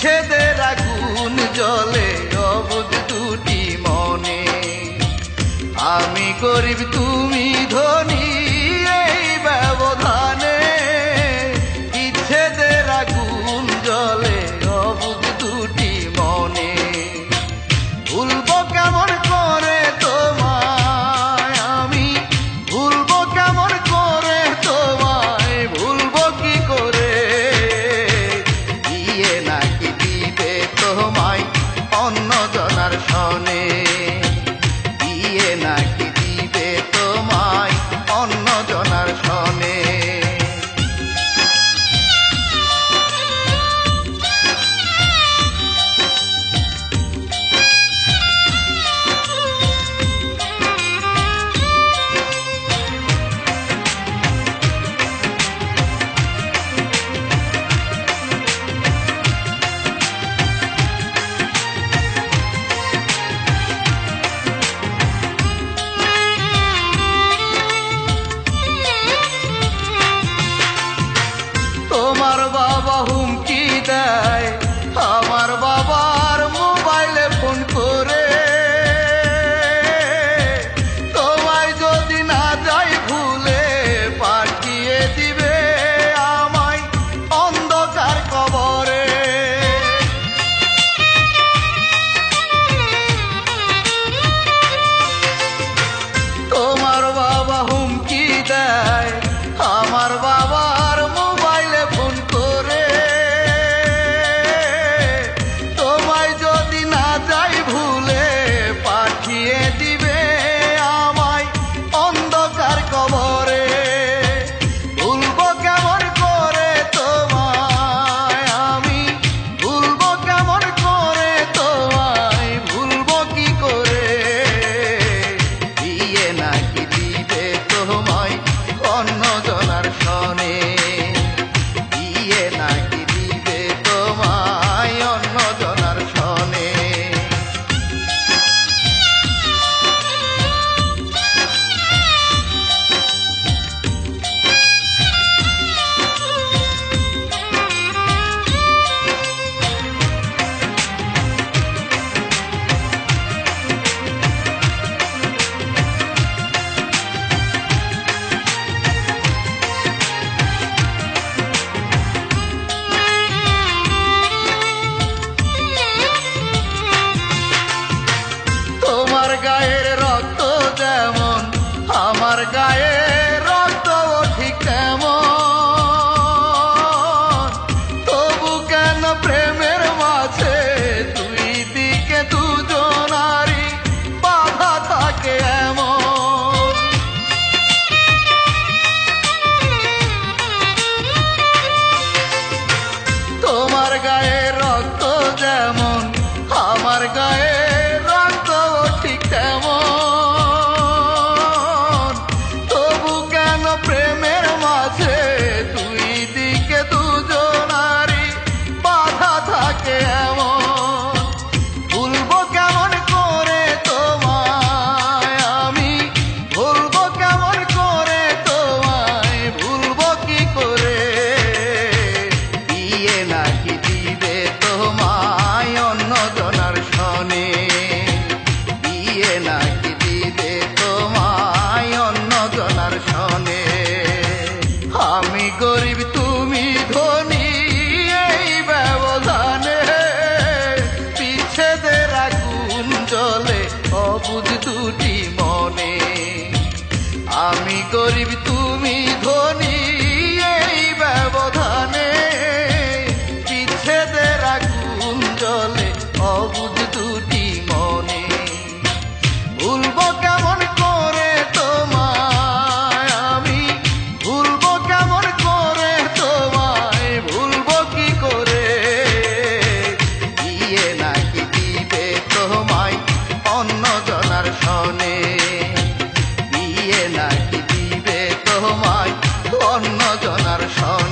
বিচ্ছেদের আগুন জ্বলে অবুঝ দুটি মনে। আমি গরিব তুমি ধনী এই ব্যবধানে, বিচ্ছেদের আগুন জ্বলে অবুঝ দুটি মনে। ভুলবো কেমন করে তোমায় আমি, ভুলবো কেমন করে তোমায়, ভুলবো কি করে? দিয়ে নাকি দিবে তোমায় অন্য জনার সনে, দিয়ে নাকি দিবে তোমায় অন্য জনার সনে। তোমার বাবা হুমকি দেয় আমার বাবার মোবাইলে ফোন করে, তোমায় যদি না যাই ভুলে পাঠিয়ে দিবে আমায় অন্ধকার কবরে। তোমার বাবা হুমকি দেয় আমার বাবার মোবাইলে ফোন করে, তোমায় যদি না যাই ভুলে পাঠিয়ে দিবে আমায় অন্ধকার কবরে। ভুলবো কেমন করে তোমায় আমি, ভুলবো কেমন করে তোমায়, ভুলবো কি করে? দিয়ে নাকি দিবে তোমায় অন্য জনার সনে, দিয়ে নাকি দিবে তোমায় অন্য জনার সনে। তোমার গায়ের রক্ত যেমন আমার গায়ের রক্ত ঠিক তেমন, তবু কেন প্রেমের মাঝে দুই দিকে দুজনারই বাধা থাকে এমন। তোমার গায়ের রক্ত যেমন আমার গায়ের রক্ত ঠিক তেমন, তবু কেন প্রেমের মাঝে দুই দিকে দুজনারই বাধা থাকে এমন। ভুলবো কেমন করে তোমায় আমি, ভুলবো কেমন করে তোমায়, ভুলবো কি করে? দিয়ে নাকি দিবে তোমায় অন্য জনার সনে, দিয়ে নাকি দিবে তোমায় অন্য জনার সনে। আমি গরিব তুমি ধনী এই ব্যবধানে, বিচ্ছেদের আগুন জ্বলে অবুঝ দুটি মনে। আমি গরিব তুমি ধনী এই ব্যবধানে, বিচ্ছেদের আগুন জ্বলে অবুঝ দুটি মনে। ভুলবো কেমন করে তোমায় আমি, ভুলবো কেমন করে তোমায়, ভুলবো কি করে? দিয়ে নাকি দিবে তোমায় অন্য জনার সনে, দিয়ে নাকি দিবে তোমায় অন্য জনার সনে।